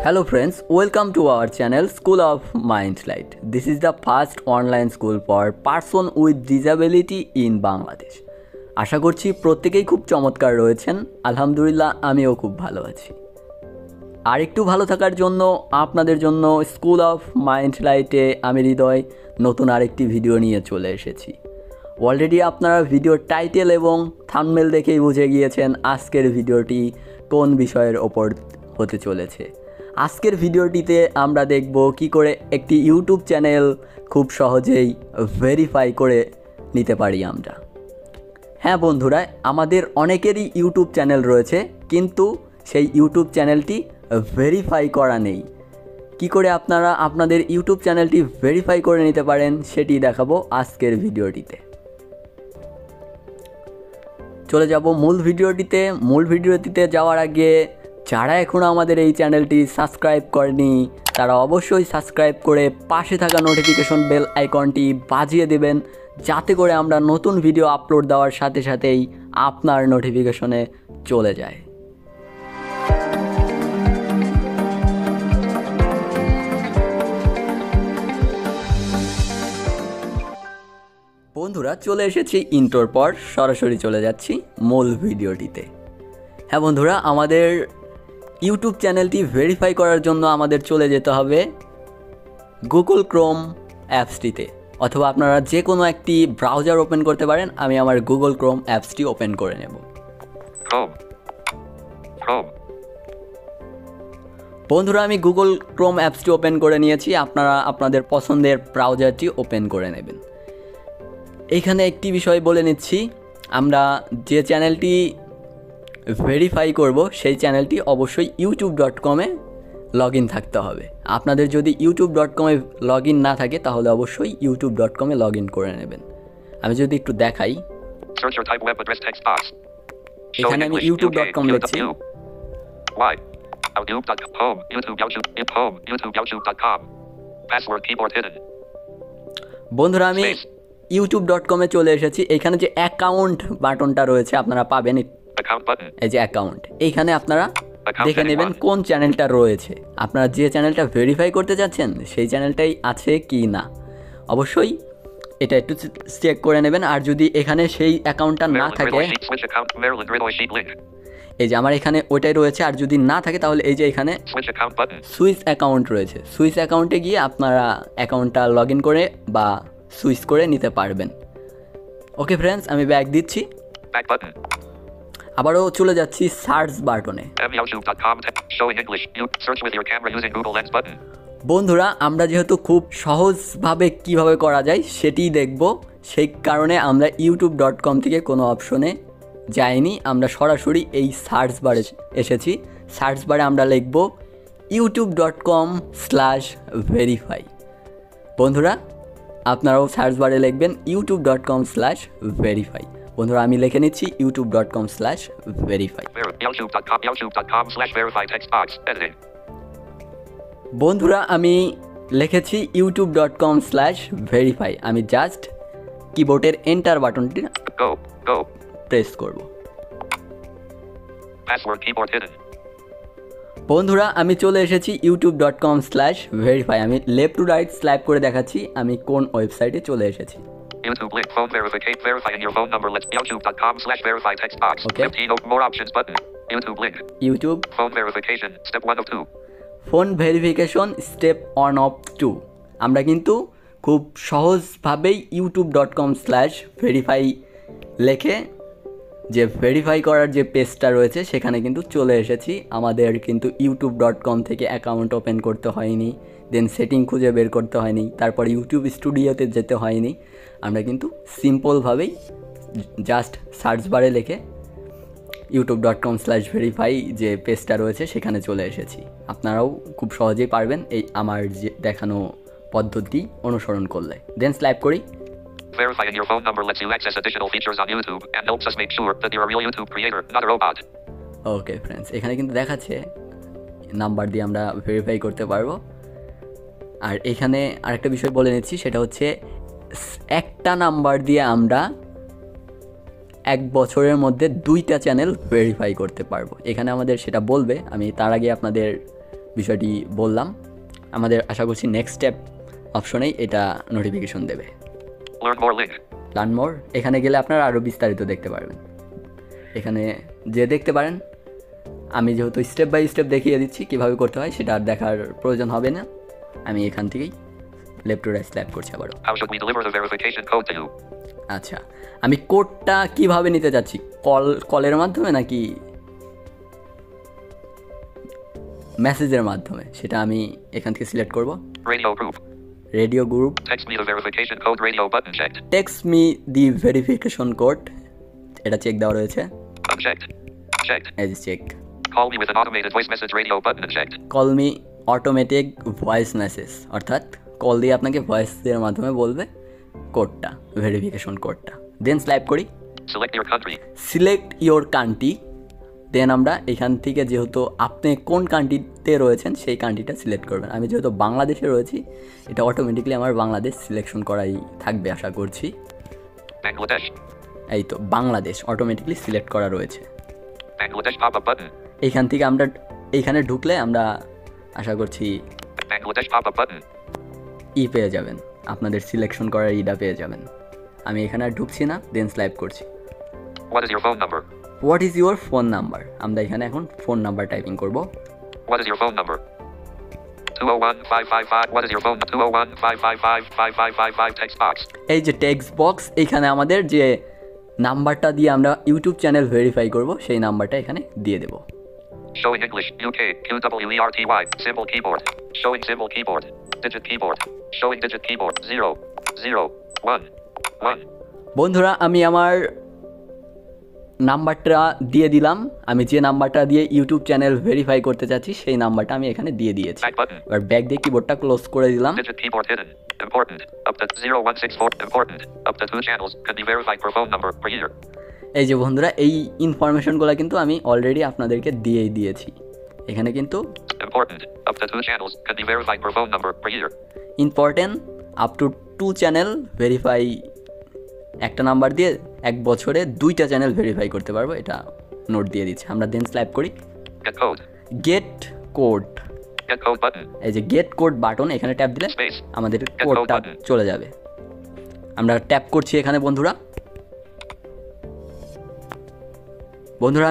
Hello friends, welcome to our channel School of Mindlight. This is the first online school for person with disability in Bangladesh. আশা করছি প্রত্যেকেই খুব চমৎকার রয়েছেন। আলহামদুলিল্লাহ আমিও খুব ভালো আছি। আর একটু ভালো থাকার জন্য আপনাদের জন্য স্কুল অফ মাইন্ডলাইটে আমি হৃদয় নতুন আরেকটি ভিডিও নিয়ে চলে এসেছি। অলরেডি আপনারা ভিডিওর টাইটেল এবং থাম্বনেল দেখেই বুঝে গিয়েছেন আজকের ভিডিওটি কোন বিষয়ের ওপর হতে চলেছে। আজকের ভিডিওটিতে আমরা দেখব কি করে একটি ইউটিউব চ্যানেল খুব সহজেই ভেরিফাই করে নিতে পারি আমরা। হ্যাঁ বন্ধুরা, আমাদের অনেকেরই ইউটিউব চ্যানেল রয়েছে, কিন্তু সেই ইউটিউব চ্যানেলটি ভেরিফাই করা নেই। কি করে আপনারা আপনাদের ইউটিউব চ্যানেলটি ভেরিফাই করে নিতে পারেন সেটি দেখাবো আজকের ভিডিওটিতে। চলে যাব মূল ভিডিওটিতে যাওয়ার আগে যারা এখনও আমাদের এই চ্যানেলটি সাবস্ক্রাইব করেনি তারা অবশ্যই সাবস্ক্রাইব করে পাশে থাকা নোটিফিকেশন বেল আইকনটি বাজিয়ে দেবেন, যাতে করে আমরা নতুন ভিডিও আপলোড দেওয়ার সাথে সাথেই আপনার নোটিফিকেশনে চলে যায়। বন্ধুরা, চলে এসেছি ইন্ট্রোর পর, সরাসরি চলে যাচ্ছি মূল ভিডিওটিতে। হ্যাঁ বন্ধুরা, আমাদের ইউটিউব চ্যানেলটি ভেরিফাই করার জন্য আমাদের চলে যেতে হবে গুগল ক্রোম অ্যাপসটিতে, অথবা আপনারা যে কোনো একটি ব্রাউজার ওপেন করতে পারেন। আমি আমার গুগল ক্রোম অ্যাপসটি ওপেন করে নেব। বন্ধুরা, আমি গুগল ক্রোম অ্যাপসটি ওপেন করে নিয়েছি। আপনারা আপনাদের পছন্দের ব্রাউজারটি ওপেন করে নেবেন। এইখানে একটি বিষয় বলে নিচ্ছি, আমরা যে চ্যানেলটি ভেরিফাই করব সেই চ্যানেলটি অবশ্যই youtube.com-এ লগ ইন থাকতে হবে। আপনাদের যদি youtube.com-এ লগ ইন না থাকে তাহলে অবশ্যই youtube.com-এ লগ ইন করে নেবেন। আমি যদি একটু দেখাই, এখানে আমি youtube.com লিখছি। বন্ধুরা, আমি youtube.com-এ চলে এসেছি। এখানে যে অ্যাকাউন্ট বাটনটা রয়েছে আপনারা পাবেন, এই যে অ্যাকাউন্ট, এইখানে আপনারা দেখে নেবেন কোন চ্যানেলটা রয়েছে। আপনারা যে চ্যানেলটা ভেরিফাই করতে যাচ্ছেন সেই চ্যানেলটাই আছে কি না অবশ্যই এটা একটু চেক করে নেবেন। আর যদি এখানে সেই অ্যাকাউন্টটা না থাকে, এই যে আমার এখানে ওইটাই রয়েছে, আর যদি না থাকে তাহলে এই যে এখানে সুইচ অ্যাকাউন্ট রয়েছে, সুইচ অ্যাকাউন্টে গিয়ে আপনারা অ্যাকাউন্টটা লগ ইন করে বা সুইচ করে নিতে পারবেন। ওকে ফ্রেন্ডস, আমি ব্যাক দিচ্ছি। আবারও চলে যাচ্ছি সার্চ বাটনে। বন্ধুরা, আমরা যেহেতু খুব সহজভাবে কিভাবে করা যায় সেটি দেখব, সেই কারণে আমরা youtube.com থেকে কোনো অপশনে যাইনি, আমরা সরাসরি এই সার্চ বারে এসেছি। সার্চ বারে আমরা লিখব youtube.com/verify। বন্ধুরা, আপনারাও সার্চ বারে লিখবেন youtube.com/verify। বন্ধুরা, আমি লিখে নিচ্ছি youtube.com/verify। বন্ধুরা, আমি লিখেছি youtube.com/verify। আমি জাস্ট কিবোর্ডের এন্টার বাটনটি প্রেস করব। বন্ধুরা, আমি চলে এসেছি youtube.com/verify। আমি লেফট টু রাইট স্লাইপ করে দেখাচ্ছি আমি কোন ওয়েবসাইটে চলে এসেছি। YouTube link phone verification verifying your phone number. Let's youtube.com/verify text box. Okay. 15 more options button. YouTube link. YouTube phone verification step 1 of 2. Phone verification step 1 of 2। আমরা কিন্তু খুব সহজভাবেই youtube.com/verify লেখে যে ভেরিফাই করার যে পেজটা রয়েছে সেখানে কিন্তু চলে এসেছি। আমাদের কিন্তু youtube.com থেকে অ্যাকাউন্ট ওপেন করতে হয়নি, দেন সেটিং খুঁজে বের করতে হয়নি, তারপর ইউটিউব স্টুডিওতে যেতে হয়নি। আমরা কিন্তু সিম্পলভাবেই জাস্ট সার্চ বারে লিখে youtube.com/verify যে পেজটা রয়েছে সেখানে চলে এসেছি। আপনারাও খুব সহজেই পারবেন এই আমার যে দেখানো পদ্ধতি অনুসরণ করলে। দেন স্লাইপ করি। Verifying your phone number lets you access additional features on YouTube and helps us make sure that you're a real YouTube creator, not a robot. Okay friends, এখানে কিন্তু দেখাচ্ছে নাম্বার দিয়ে আমরা ভেরিফাই করতে পারবো। আর এখানে আরেকটা বিষয় বলে নিচ্ছি, সেটা হচ্ছে একটা নাম্বার দিয়ে আমরা 1 বছরের মধ্যে 2টা চ্যানেল ভেরিফাই করতে পারবো। এখানে আমাদের সেটা বলবে, আমি তার আগে আপনাদের বিষয়টি বললাম। আমাদের আশা করছি নেক্সট স্টেপ অপশনেই এটা নোটিফিকেশন দেবে। লার্ন মোর, এখানে গেলে আপনারা আরও বিস্তারিত দেখতে পারবেন। এখানে যে দেখতে পারেন, আমি যেহেতু স্টেপ বাই স্টেপ দেখিয়ে দিচ্ছি কীভাবে করতে হয়, সেটা আর দেখার প্রয়োজন হবে না। আমি এখান থেকেই লেফট টু রাইট স্ল্যাপ করছি আবারও। আচ্ছা, আমি কোডটা কিভাবে নিতে যাচ্ছি, কলের মাধ্যমে নাকি মেসেজের মাধ্যমে, সেটা আমি এখান থেকে সিলেক্ট করব। Radio group, text me the verification code, এটা চেক দেওয়া রয়েছে। এই যে check. Call me automatic voice message, অর্থাৎ কল দিয়ে আপনাকে ভয়েসের মাধ্যমে বলবে কোডটা, ভেরিফিকেশন কোডটা। দেন স্লাইপ করি, সিলেক্ট ইয়োর কান্ট্রি। দেন আমরা এখান থেকে যেহেতু আপনি কোন কান্ট্রিতে রয়েছেন সেই কান্ট্রিটা সিলেক্ট করবেন। আমি যেহেতু বাংলাদেশে রয়েছি, এটা অটোমেটিকলি আমার বাংলাদেশ সিলেকশন করাই থাকবে আশা করছি। এই তো বাংলাদেশ অটোমেটিকলি সিলেক্ট করা রয়েছে। এইখান থেকে আমরা এইখানে ঢুকলে আমরা আশা করছি ই পেয়ে যাবেন, আপনাদের সিলেকশন করার ইটা পেয়ে যাবেন। আমি এখানে আর ঢুকছি না, দেন স্লাইপ করছি। What is your phone number, আমরা এখানে এখন ফোন নাম্বার টাইপিং করব। What is your phone number? 201-555. What is your phone? 201-555-55555 text box. এই যে টেক্সট বক্স, এখানে আমাদের যে নাম্বারটা দিয়ে আমরা ইউটিউব চ্যানেল ভেরিফাই করব সেই নাম্বারটা এখানে দিয়ে দেব। Showing English UK QWERTY symbol keyboard. Showing symbol keyboard. Digit keyboard. Showing digit keyboard 0 0 1 1. বন্ধুরা, আমি আমার নাম্বারটা দিয়ে দিলাম। আমি যে নাম্বারটা দিয়ে ইউটিউব চ্যানেল ভেরিফাই করতে চাচ্ছি সেই নাম্বারটা আমি এখানে দিয়ে দিয়েছি। এবার ব্যাক দিয়ে কিবোর্ডটা ক্লোজ করে দিলাম। Important up to 0164 important up to 2 channels can be verified per phone number per year. এই যে বন্ধুরা, এই ইনফরমেশনগুলো কিন্তু আমি অলরেডি আপনাদেরকে দিয়েই দিয়েছি। এখানে কিন্তু important up to 2 channels can be verified per phone number per year. Important up to 2 channel verify, একটা নাম্বার দিয়ে এক বছরে 2টা চ্যানেল ভেরিফাই করতে পারবো, এটা নোট দিয়ে দিচ্ছি। আমরা দেন স্লাইপ করি, গেট কোড। এই যে গেট কোড বাটন, এখানে ট্যাপ দিলে আমাদের কোডটা চলে যাবে। আমরা ট্যাপ করছি এখানে বন্ধুরা।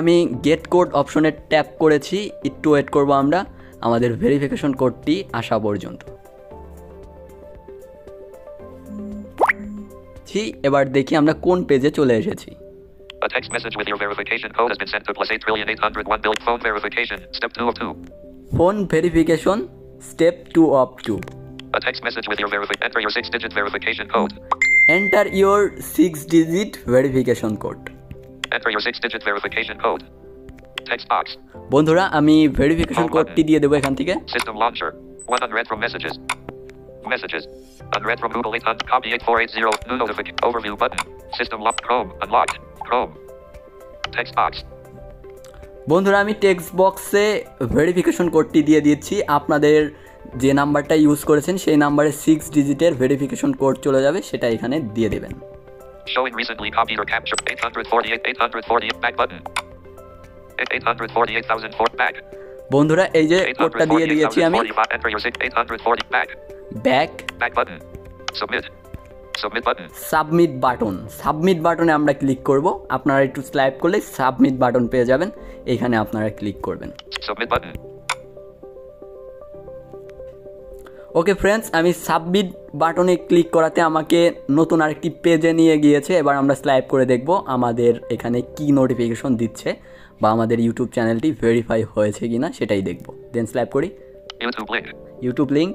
আমি গেট কোড অপশনে ট্যাপ করেছি, একটু ওয়েট করবো আমরা আমাদের ভেরিফিকেশন কোডটি আসা পর্যন্ত। এবার দেখি আমরা কোন পেজে চলে এসেছি। A text message with your verification code has been sent to +8,801 billion. Phone verification step 2 of 2. Phone verification step 2 of 2. A text message with your enter your 6-digit verification code. Enter your 6-digit verification code. Enter your 6-digit verification code. Text box. বন্ধুরা, আমি verification কোডটি দিয়ে দেব এখান থেকে। System launcher 1 unread from messages. Messages unread from Google 800 copy 8480 new notification overview button system lock Chrome unlocked Chrome text box. বন্ধুরা, আমি text বক্সে verification কোডটি দিয়ে দিচ্ছি। আপনাদের যে নাম্বারটা ইউজ করেছেন সেই নাম্বারে 6 ডিজিটের ভেরিফিকেশন কোড চলে যাবে, সেটা এখানে দিয়ে দেবেন। Showing recently copied or captured 848 back button 848,004 back. বন্ধুরা, এই যে কোডটা দিয়ে দিয়েছি আমি। Enter your 840 back. Back button. Submit button. Submit বাটনে আমরা ক্লিক করব। আপনারা একটু স্লাইপ করলে সাবমিট বাটন পেয়ে যাবেন, এখানে আপনারা ক্লিক করবেন। Submit button. ওকে ফ্রেন্ডস, আমি সাবমিট বাটনে ক্লিক করাতে আমাকে নতুন আরেকটি পেজে নিয়ে গিয়েছে। এবার আমরা স্লাইপ করে দেখব আমাদের এখানে কি নোটিফিকেশন দিচ্ছে বা আমাদের ইউটিউব চ্যানেলটি ভেরিফাই হয়েছে কিনা সেটাই দেখব। দেন স্লাইপ করি, YouTube link,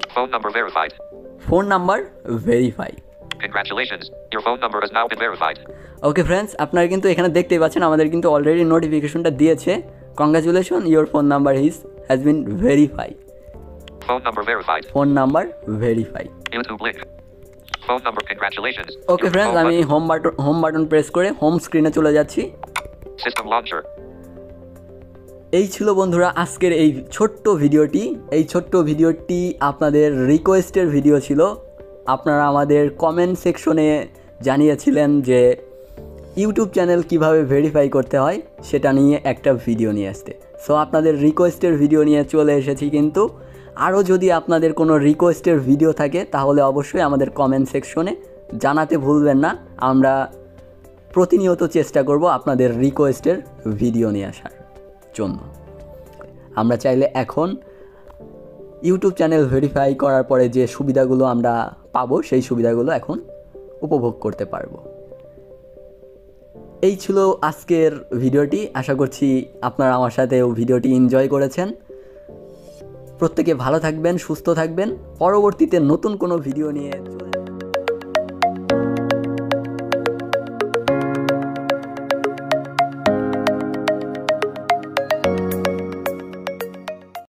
phone number verify. Congratulations, your phone number has now been verified. Okay friends, আপনারা কিন্তু এখানে দেখতেই পাচ্ছেন আমাদের কিন্তু অলরেডি নোটিফিকেশনটা দিয়েছে। Congratulation, your phone number has been verified. Phone number verified. Phone number verify. YouTube link. Phone number congratulations. Okay friends, আমি হোম বাটন প্রেস করে হোম স্ক্রিনে চলে যাচ্ছি। System launcher. এই ছিল বন্ধুরা আজকের এই ছোট্ট ভিডিওটি। এই ছোট্ট ভিডিওটি আপনাদের রিকোয়েস্টের ভিডিও ছিল। আপনারা আমাদের কমেন্ট সেকশনে জানিয়েছিলেন যে ইউটিউব চ্যানেল কিভাবে ভেরিফাই করতে হয় সেটা নিয়ে একটা ভিডিও নিয়ে আসতে। সো আপনাদের রিকোয়েস্টের ভিডিও নিয়ে চলে এসেছি। কিন্তু আরও যদি আপনাদের কোনো রিকোয়েস্টের ভিডিও থাকে তাহলে অবশ্যই আমাদের কমেন্ট সেকশনে জানাতে ভুলবেন না। আমরা প্রতিনিয়ত চেষ্টা করব আপনাদের রিকোয়েস্টের ভিডিও নিয়ে আসার জন্য। আমরা চাইলে এখন ইউটিউব চ্যানেল ভেরিফাই করার পরে যে সুবিধাগুলো আমরা পাবো সেই সুবিধাগুলো এখন উপভোগ করতে পারবো। এই ছিল আজকের ভিডিওটি। আশা করছি আপনারা আমার সাথেও ভিডিওটি এনজয় করেছেন। প্রত্যেকে ভালো থাকবেন, সুস্থ থাকবেন। পরবর্তীতে নতুন কোনো ভিডিও নিয়ে চলে